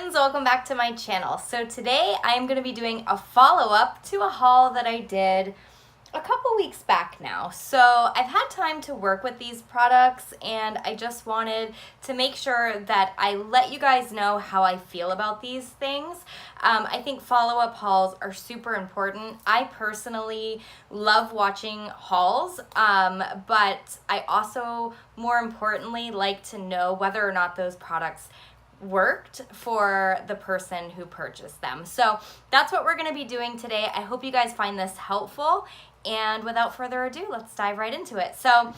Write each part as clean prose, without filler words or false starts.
friends, welcome back to my channel. So today I am going to be doing a follow-up to a haul that I did a couple weeks back now. So I've had time to work with these products and I just wanted to make sure that I let you guys know how I feel about these things. I think follow-up hauls are super important. I personally love watching hauls, but I also, more importantly, like to know whether or not those products worked for the person who purchased them. So that's what we're going to be doing today. I hope you guys find this helpful, and without further ado, let's dive right into it. So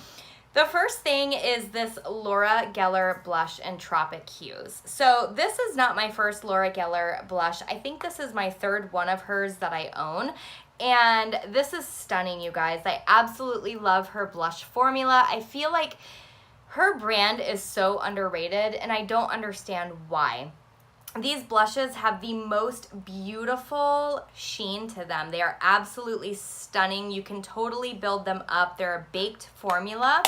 the first thing is this Laura Geller blush in Tropic Hues. So this is not my first Laura Geller blush. I think this is my third one of hers that I own. And this is stunning, you guys. I absolutely love her blush formula. I feel like her brand is so underrated, and I don't understand why. These blushes have the most beautiful sheen to them. They are absolutely stunning. You can totally build them up. They're a baked formula,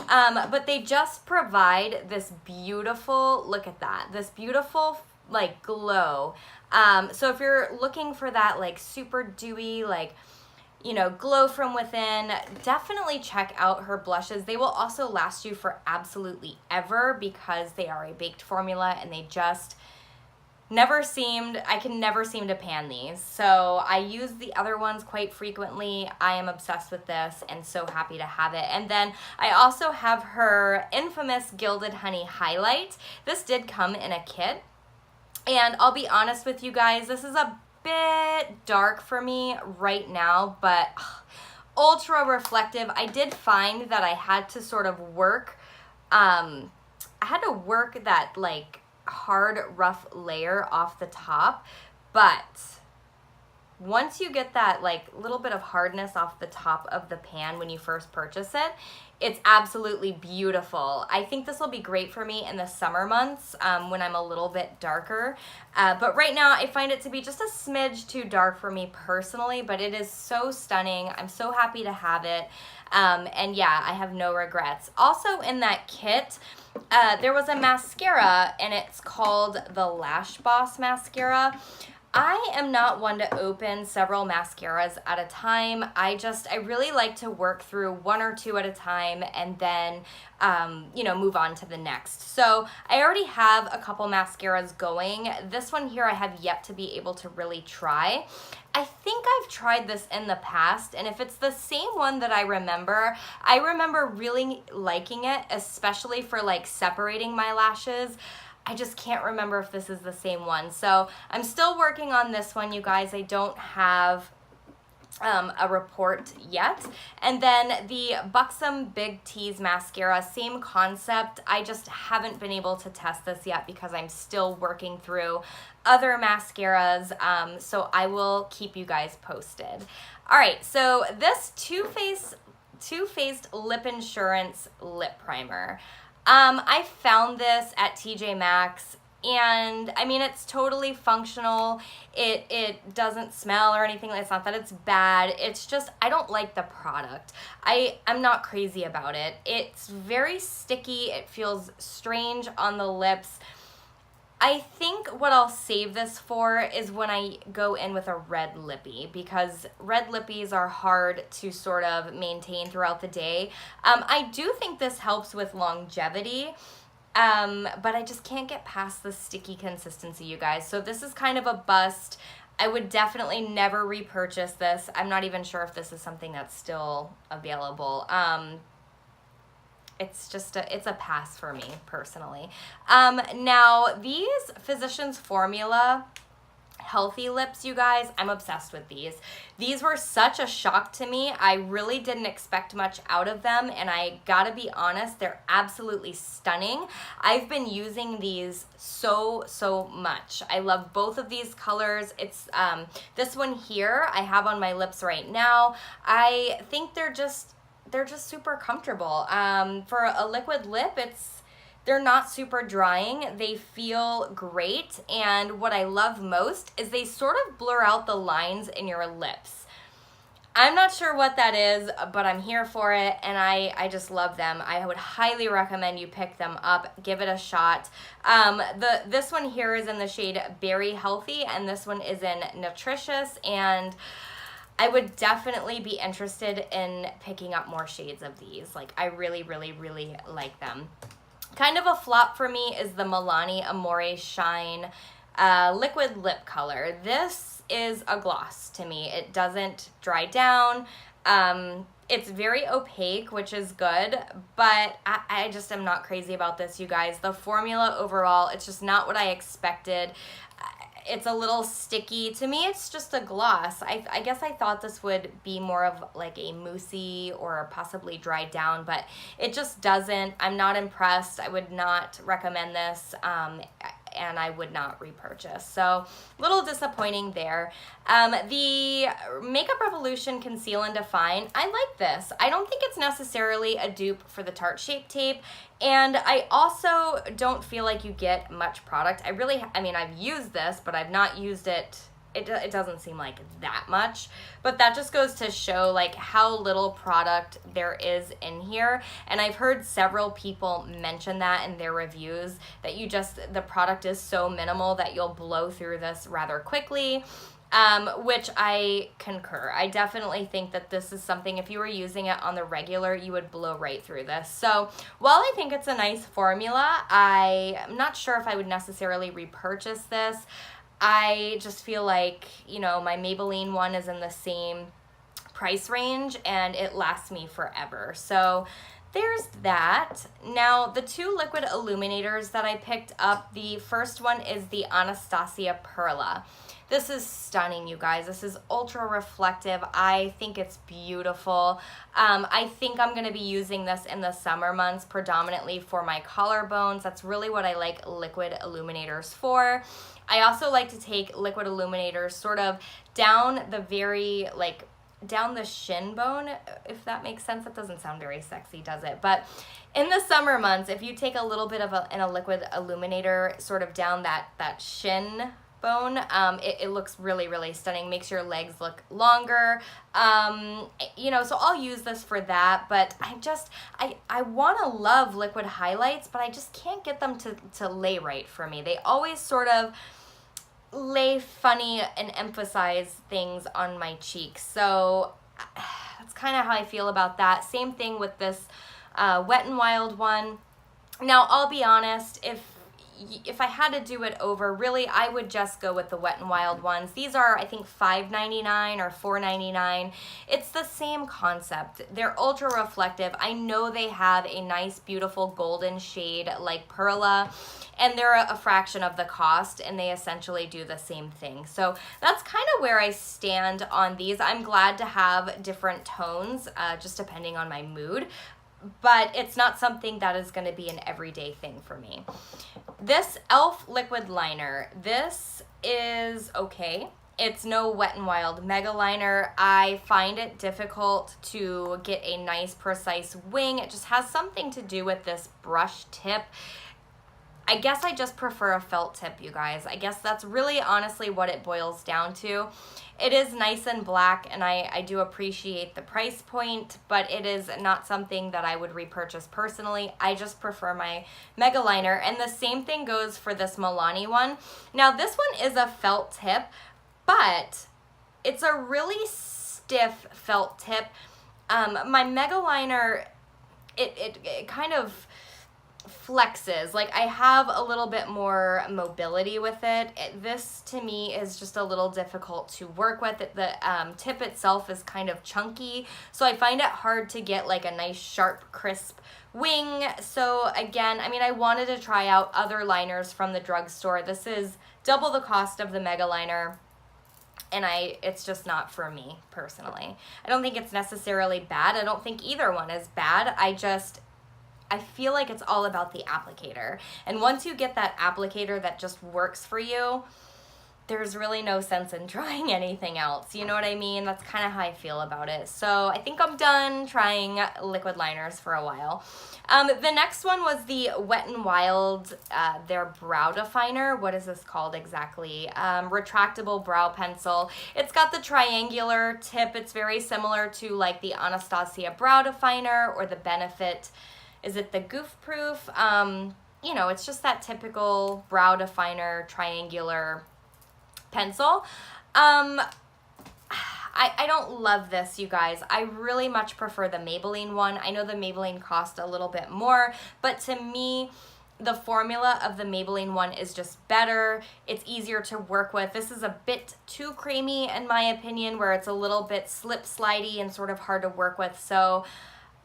but they just provide this beautiful, look at that, this beautiful like glow. So if you're looking for that like super dewy, like, you know, glow from within, definitely check out her blushes. They will also last you for absolutely ever because they are a baked formula and they just I can never seem to pan these. So I use the other ones quite frequently. I am obsessed with this and so happy to have it. And then I also have her infamous Gilded Honey Highlight. This did come in a kit. And I'll be honest with you guys, this is a bit dark for me right now, but ultra reflective. I did find that I had to sort of work, I had to work that like hard rough layer off the top, but once you get that like little bit of hardness off the top of the pan when you first purchase it, it's absolutely beautiful. I think this will be great for me in the summer months when I'm a little bit darker. But right now I find it to be just a smidge too dark for me personally, but it is so stunning. I'm so happy to have it. And yeah, I have no regrets. Also in that kit, there was a mascara and it's called the Lash Boss mascara. I am not one to open several mascaras at a time. I really like to work through one or two at a time and then, move on to the next. So I already have a couple mascaras going. This one here I have yet to be able to really try. I think I've tried this in the past, and if it's the same one that I remember really liking it, especially for like separating my lashes. I just can't remember if this is the same one. So I'm still working on this one, you guys. I don't have a report yet. And then the Buxom Big Tease mascara, same concept. I just haven't been able to test this yet because I'm still working through other mascaras. So I will keep you guys posted. All right, so this Too Faced Lip Insurance Lip Primer. I found this at TJ Maxx, and I mean, it's totally functional. It doesn't smell or anything. It's not that it's bad. It's just, I don't like the product. I'm not crazy about it. It's very sticky. It feels strange on the lips. I think what I'll save this for is when I go in with a red lippy, because red lippies are hard to sort of maintain throughout the day. I do think this helps with longevity, but I just can't get past the sticky consistency, you guys. So this is kind of a bust. I would definitely never repurchase this. I'm not even sure if this is something that's still available. It's a pass for me personally. Now these Physicians Formula Healthy Lips, you guys, I'm obsessed with these. These were such a shock to me. I really didn't expect much out of them, and I gotta be honest, they're absolutely stunning. I've been using these so much. I love both of these colors. It's this one here I have on my lips right now. I think they're just super comfortable. For a liquid lip, they're not super drying. They feel great. And what I love most is they sort of blur out the lines in your lips. I'm not sure what that is, but I'm here for it, and I just love them. I would highly recommend you pick them up. Give it a shot. This one here is in the shade Berry Healthy, and this one is in Nutritious, and I would definitely be interested in picking up more shades of these. Like, I really, really, really like them. Kind of a flop for me is the Milani Amore Shine liquid lip color. This is a gloss to me. It doesn't dry down. It's very opaque, which is good, but I just am not crazy about this, you guys. The formula overall, it's just not what I expected. It's a little sticky. To me, it's just a gloss. I guess I thought this would be more of like a moussey or possibly dried down, but it just doesn't. I'm not impressed. I would not recommend this. And I would not repurchase. So, a little disappointing there. The Makeup Revolution Conceal and Define, I like this. I don't think it's necessarily a dupe for the Tarte Shape Tape, and I also don't feel like you get much product. I mean, I've used this, but I've not used it. It doesn't seem like that much, but that just goes to show like how little product there is in here. And I've heard several people mention that in their reviews, that the product is so minimal that you'll blow through this rather quickly, which I concur. I definitely think that this is something, if you were using it on the regular, you would blow right through this. So while I think it's a nice formula, I'm not sure if I would necessarily repurchase this. I just feel like, you know, my Maybelline one is in the same price range and it lasts me forever. So there's that. Now, the two liquid illuminators that I picked up, the first one is the Anastasia Perla. This is stunning, you guys. This is ultra reflective. I think it's beautiful. I think I'm going to be using this in the summer months predominantly for my collarbones. That's really what I like liquid illuminators for. I also like to take liquid illuminators sort of down the very, like, down the shin bone, if that makes sense. That doesn't sound very sexy, does it? But in the summer months, if you take a little bit of a liquid illuminator sort of down that shin bone, it looks really, really stunning. Makes your legs look longer. You know, so I'll use this for that, but I want to love liquid highlights, but I just can't get them to lay right for me. They always sort of lay funny and emphasize things on my cheeks. So that's kind of how I feel about that. Same thing with this Wet n Wild one. Now, I'll be honest, if I had to do it over, really, I would just go with the Wet n Wild ones. These are, I think, $5.99 or $4.99. It's the same concept. They're ultra reflective. I know they have a nice, beautiful golden shade like Perla, and they're a fraction of the cost, and they essentially do the same thing. So that's kind of where I stand on these. I'm glad to have different tones, just depending on my mood, but it's not something that is going to be an everyday thing for me. This e.l.f. liquid liner, this is okay. It's no Wet n Wild Mega Liner. I find it difficult to get a nice, precise wing. It just has something to do with this brush tip. I guess I just prefer a felt tip, you guys. I guess that's really honestly what it boils down to. It is nice and black, and I do appreciate the price point, but it is not something that I would repurchase personally. I just prefer my Mega Liner, and the same thing goes for this Milani one. Now, this one is a felt tip, but it's a really stiff felt tip. My Mega Liner, it kind of flexes. Like, I have a little bit more mobility with it. This to me is just a little difficult to work with. The tip itself is kind of chunky, so I find it hard to get like a nice sharp crisp wing. So again, I mean, I wanted to try out other liners from the drugstore. This is double the cost of the Mega Liner, and it's just not for me personally. I don't think it's necessarily bad. I don't think either one is bad. I feel like it's all about the applicator. And once you get that applicator that just works for you, there's really no sense in trying anything else. You know what I mean? That's kind of how I feel about it. So I think I'm done trying liquid liners for a while. The next one was the Wet n Wild, their brow definer. What is this called exactly? Retractable brow pencil. It's got the triangular tip. It's very similar to like the Anastasia brow definer or the Benefit. Is it the Goof Proof? You know, it's just that typical brow definer triangular pencil. I don't love this, you guys. I really much prefer the Maybelline one. I know the Maybelline cost a little bit more, but to me, the formula of the Maybelline one is just better. It's easier to work with. This is a bit too creamy in my opinion, where it's a little bit slip slidey and sort of hard to work with. So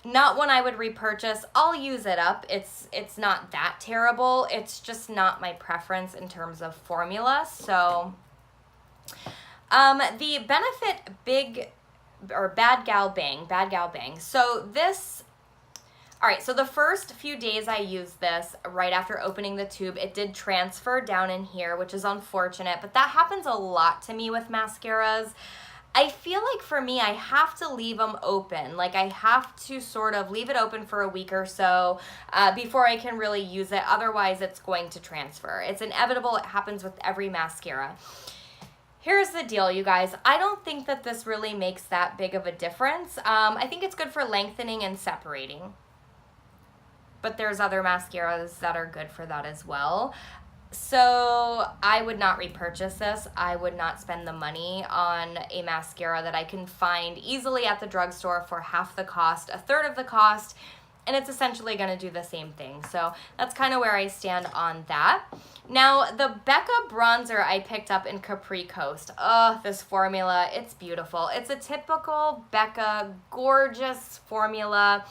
not one I would repurchase. I'll use it up. It's not that terrible. It's just not my preference in terms of formula. So the Benefit Bad Gal Bang. So this, all right, so the first few days I used this right after opening the tube, it did transfer down in here, which is unfortunate, but that happens a lot to me with mascaras. I feel like for me, I have to leave them open. Like I have to sort of leave it open for a week or so before I can really use it. Otherwise, it's going to transfer. It's inevitable. It happens with every mascara. Here's the deal, you guys. I don't think that this really makes that big of a difference. I think it's good for lengthening and separating. But there's other mascaras that are good for that as well. So I would not repurchase this. I would not spend the money on a mascara that I can find easily at the drugstore for half the cost, a third of the cost, and it's essentially going to do the same thing. So that's kind of where I stand on that. Now, the Becca bronzer I picked up in Capri Coast. Oh, this formula, it's beautiful. It's a typical Becca, gorgeous formula.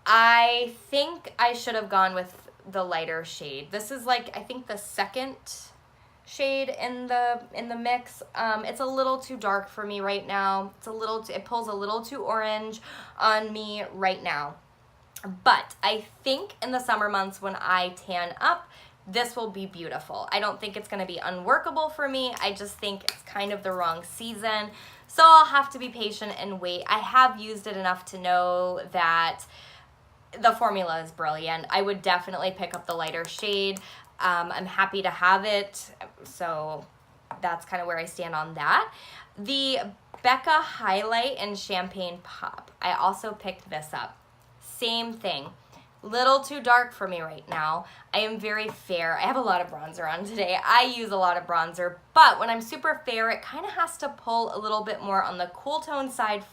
I think I should have gone with the lighter shade. This is like, I think the second shade in the mix. It's a little too dark for me right now. It pulls a little too orange on me right now. But I think in the summer months when I tan up, this will be beautiful. I don't think it's going to be unworkable for me. I just think it's kind of the wrong season. So I'll have to be patient and wait. I have used it enough to know that the formula is brilliant. I would definitely pick up the lighter shade. I'm happy to have it. So that's kind of where I stand on that. The Becca Highlight and Champagne Pop. I also picked this up. Same thing. Little too dark for me right now. I am very fair. I have a lot of bronzer on today. I use a lot of bronzer, but when I'm super fair, it kind of has to pull a little bit more on the cool tone side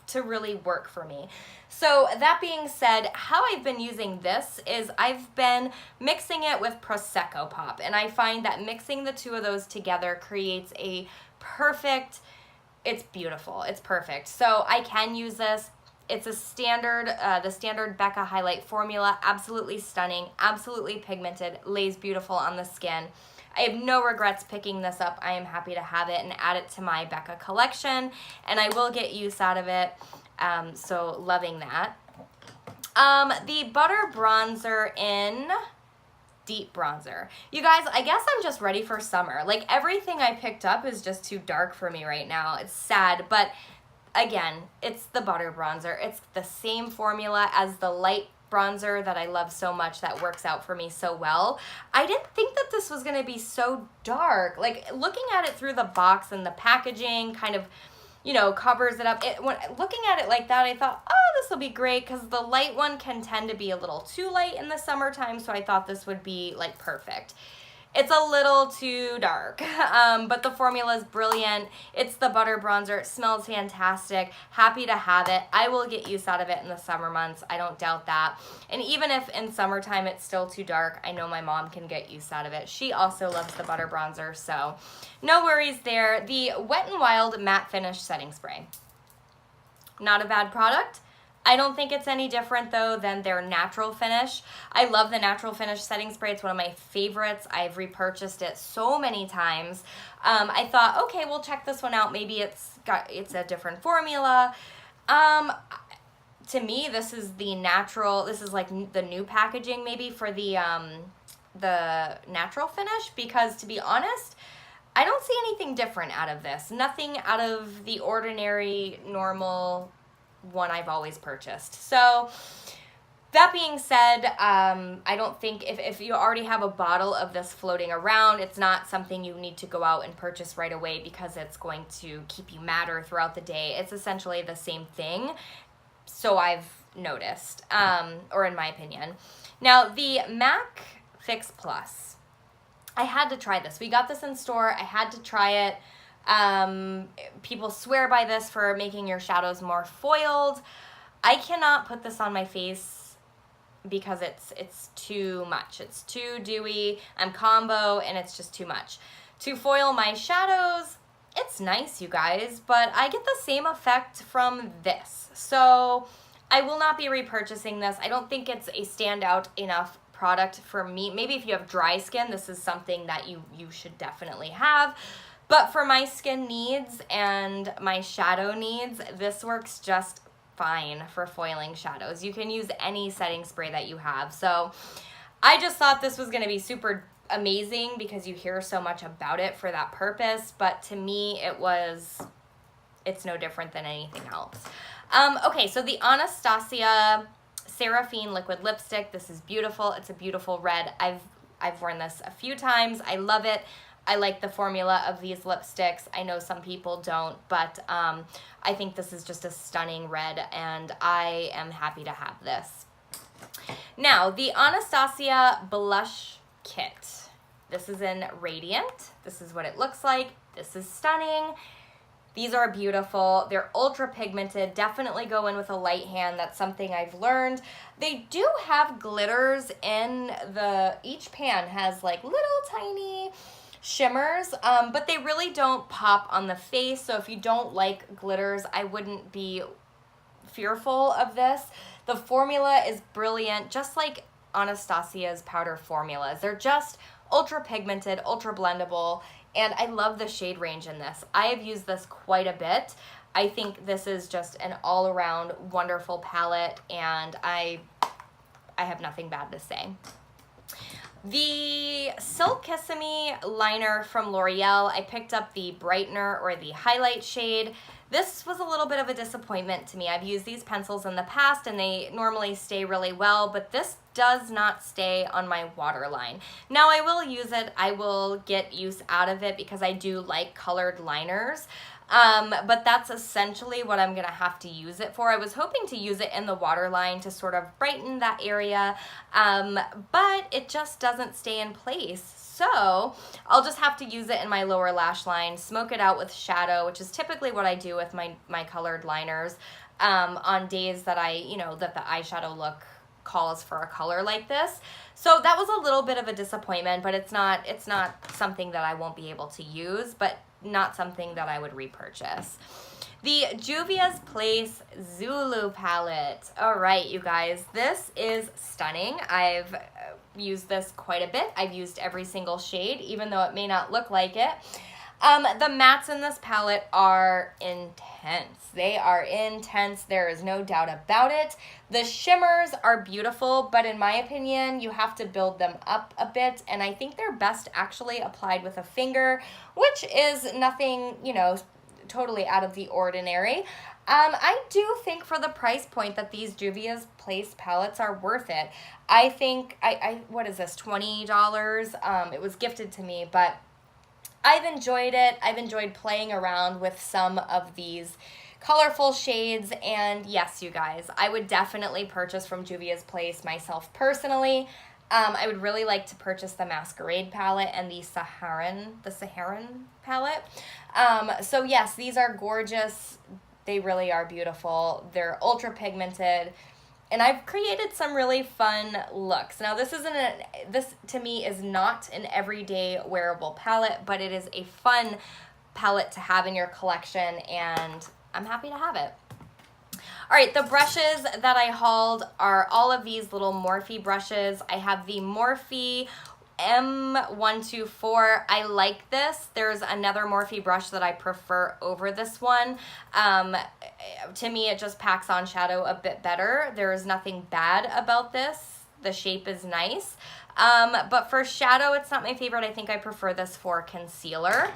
to really work for me. So that being said, how I've been using this is I've been mixing it with Prosecco Pop, and I find that mixing the two of those together creates a perfect, it's beautiful, it's perfect. So I can use this. It's a standard, the standard Becca Highlight formula, absolutely stunning, absolutely pigmented, lays beautiful on the skin. I have no regrets picking this up. I am happy to have it and add it to my Becca collection, and I will get use out of it, so loving that. The Butter Bronzer in Deep Bronzer. You guys, I guess I'm just ready for summer. Like, everything I picked up is just too dark for me right now. It's sad, but again, it's the Butter Bronzer. It's the same formula as the light bronzer that I love so much, that works out for me so well. I didn't think that this was going to be so dark. Like, looking at it through the box and the packaging kind of, you know, covers it up. When looking at it like that, I thought, oh, this will be great, because the light one can tend to be a little too light in the summertime, so I thought this would be like perfect. It's a little too dark, but the formula is brilliant. It's the Butter Bronzer. It smells fantastic. Happy to have it. I will get use out of it in the summer months. I don't doubt that. And even if in summertime it's still too dark, I know my mom can get use out of it. She also loves the Butter Bronzer, so no worries there. The Wet n Wild Matte Finish Setting Spray. Not a bad product. I don't think it's any different, though, than their Natural Finish. I love the Natural Finish setting spray. It's one of my favorites. I've repurchased it so many times. I thought, okay, we'll check this one out. Maybe it's a different formula. To me, this is the natural. This is like the new packaging, maybe, for the Natural Finish, because to be honest, I don't see anything different out of this. Nothing out of the ordinary, normal one I've always purchased. So that being said, I don't think if you already have a bottle of this floating around, it's not something you need to go out and purchase right away because it's going to keep you madder throughout the day. It's essentially the same thing. So I've noticed, or in my opinion. Now, the MAC Fix Plus. I had to try this. We got this in store. I had to try it. People swear by this for making your shadows more foiled. I cannot put this on my face because it's too much. It's too dewy. I'm combo and it's just too much. To foil my shadows, it's nice, you guys, but I get the same effect from this. So I will not be repurchasing this. I don't think it's a standout enough product for me. Maybe if you have dry skin, this is something that you should definitely have. But for my skin needs and my shadow needs, this works just fine for foiling shadows. You can use any setting spray that you have. So I just thought this was going to be super amazing because you hear so much about it for that purpose. But to me, it's no different than anything else. Okay, so the Anastasia Seraphine liquid lipstick. This is beautiful. It's a beautiful red. I've worn this a few times. I love it. I like the formula of these lipsticks. I know some people don't, but I think this is just a stunning red, and I am happy to have this. Now, the Anastasia Blush Kit. This is in Radiant. This is what it looks like. This is stunning. These are beautiful. They're ultra pigmented. Definitely go in with a light hand. That's something I've learned. They do have glitters in each pan has like little tiny shimmers, but they really don't pop on the face. So if you don't like glitters, I wouldn't be fearful of this. The formula is brilliant, just like Anastasia's powder formulas. They're just ultra pigmented, ultra blendable, and I love the shade range in this. I have used this quite a bit. I think this is just an all-around wonderful palette, and I have nothing bad to say. The Silk Kissimmee liner from L'Oreal, I picked up the brightener or the highlight shade. This was a little bit of a disappointment to me. I've used these pencils in the past and they normally stay really well, but this does not stay on my waterline. Now I will use it. I will get use out of it because I do like colored liners. But that's essentially what I'm going to have to use it for. I was hoping to use it in the waterline to sort of brighten that area, but it just doesn't stay in place. So I'll just have to use it in my lower lash line, smoke it out with shadow, which is typically what I do with my colored liners on days that that the eyeshadow look calls for a color like this. So that was a little bit of a disappointment, but it's not something that I won't be able to use, but not something that I would repurchase. The Juvia's Place Zulu palette. All right, you guys, this is stunning. I've used this quite a bit. I've used every single shade, even though it may not look like it. The mattes in this palette are intense. They are intense. There is no doubt about it. The shimmers are beautiful, but in my opinion, you have to build them up a bit, and I think they're best actually applied with a finger, which is nothing, totally out of the ordinary. I do think for the price point that these Juvia's Place palettes are worth it. I think, what is this, $20? It was gifted to me, but I've enjoyed it. I've enjoyed playing around with some of these colorful shades, and yes, you guys, I would definitely purchase from Juvia's Place myself personally. I would really like to purchase the Masquerade palette and the Saharan palette. So yes, these are gorgeous. They really are beautiful. They're ultra pigmented. And I've created some really fun looks. Now this to me is not an everyday wearable palette, but it is a fun palette to have in your collection, and I'm happy to have it. All right, the brushes that I hauled are all of these little Morphe brushes. I have the Morphe M124. I like this. There's another Morphe brush that I prefer over this one. To me, it just packs on shadow a bit better. There is nothing bad about this. The shape is nice. But for shadow, it's not my favorite. I think I prefer this for concealer.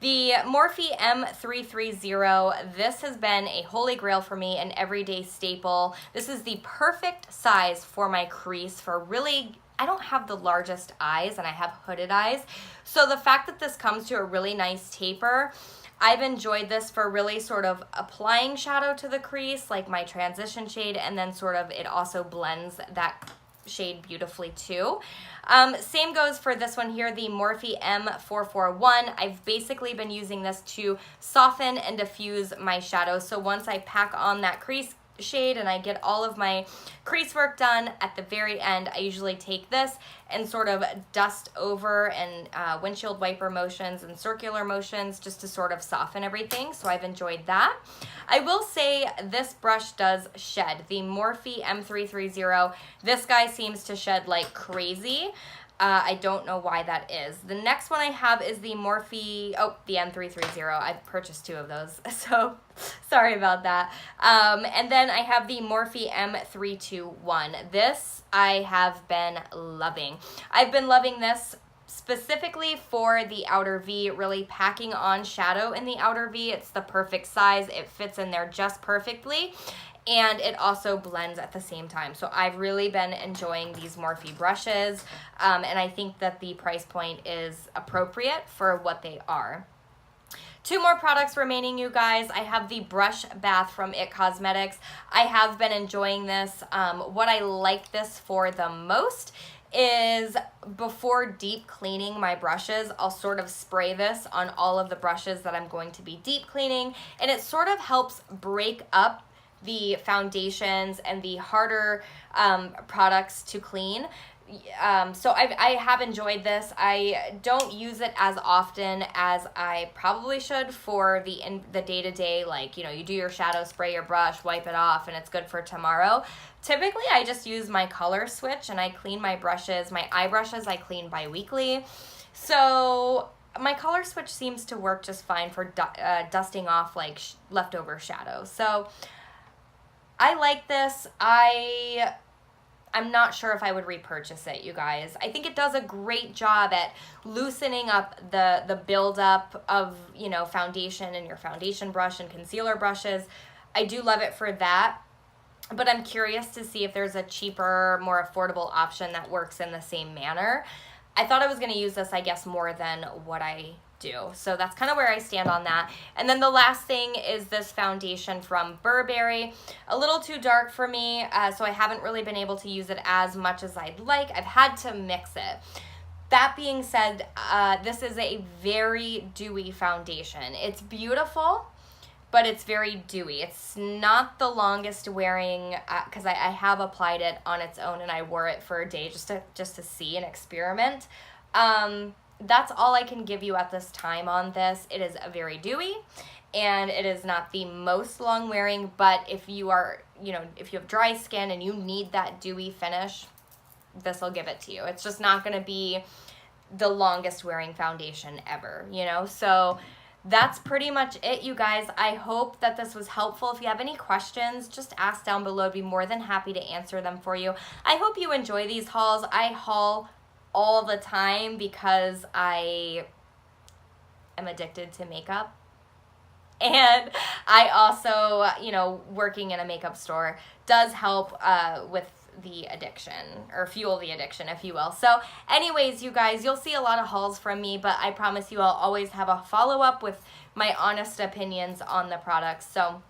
The Morphe M330, this has been a holy grail for me, an everyday staple. This is the perfect size for my crease for really, I don't have the largest eyes and I have hooded eyes. So the fact that this comes to a really nice taper, I've enjoyed this for really sort of applying shadow to the crease, like my transition shade, and then sort of it also blends that shade beautifully too. Same goes for this one here, the Morphe M441. I've basically been using this to soften and diffuse my shadow. So once I pack on that crease shade and I get all of my crease work done, at the very end I usually take this and sort of dust over and windshield wiper motions and circular motions just to sort of soften everything. So I've enjoyed that. I will say this brush does shed. The Morphe M330, this guy seems to shed like crazy. I don't know why that is. The next one I have is the Morphe, the M330. I've purchased 2 of those, so sorry about that. And then I have the Morphe M321. This I have been loving. I've been loving this specifically for the outer V, really packing on shadow in the outer V. It's the perfect size. It fits in there just perfectly. And it also blends at the same time. So I've really been enjoying these Morphe brushes, and I think that the price point is appropriate for what they are. 2 more products remaining, you guys. I have the Brush Bath from IT Cosmetics. I have been enjoying this. What I like this for the most is before deep cleaning my brushes, I'll sort of spray this on all of the brushes that I'm going to be deep cleaning, and it sort of helps break up the foundations and the harder products to clean. So I have enjoyed this. I don't use it as often as I probably should for the day-to-day, like, you know, you do your shadow, spray your brush, wipe it off, and it's good for tomorrow. Typically, I just use my color switch and I clean my brushes. My eye brushes I clean bi-weekly. So my color switch seems to work just fine for dusting off like leftover shadow. So I like this. I'm not sure if I would repurchase it, you guys. I think it does a great job at loosening up the buildup of, you know, foundation in your foundation brush and concealer brushes. I do love it for that, but I'm curious to see if there's a cheaper, more affordable option that works in the same manner. I thought I was going to use this, I guess, more than what I do. So that's kind of where I stand on that. And then the last thing is this foundation from Burberry. A little too dark for me, so I haven't really been able to use it as much as I'd like. I've had to mix it. That being said, this is a very dewy foundation. It's beautiful, but it's very dewy. It's not the longest wearing, because I have applied it on its own and I wore it for a day just to see and experiment. That's all I can give you at this time on this. It is very dewy, and it is not the most long wearing, but if you are, you know, if you have dry skin and you need that dewy finish, this will give it to you. It's just not going to be the longest wearing foundation ever, you know? So that's pretty much it, you guys. I hope that this was helpful. If you have any questions, just ask down below. I'd be more than happy to answer them for you. I hope you enjoy these hauls. I haul all the time because I am addicted to makeup, and I also, you know, working in a makeup store does help with the addiction, or fuel the addiction, if you will. So anyways, you guys, you'll see a lot of hauls from me, but I promise you I'll always have a follow-up with my honest opinions on the products. So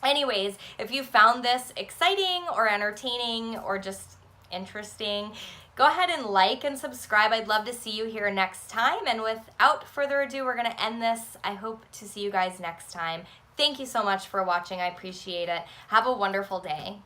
anyways, if you found this exciting or entertaining or just interesting, go ahead and like and subscribe. I'd love to see you here next time. And without further ado, we're going to end this. I hope to see you guys next time. Thank you so much for watching. I appreciate it. Have a wonderful day.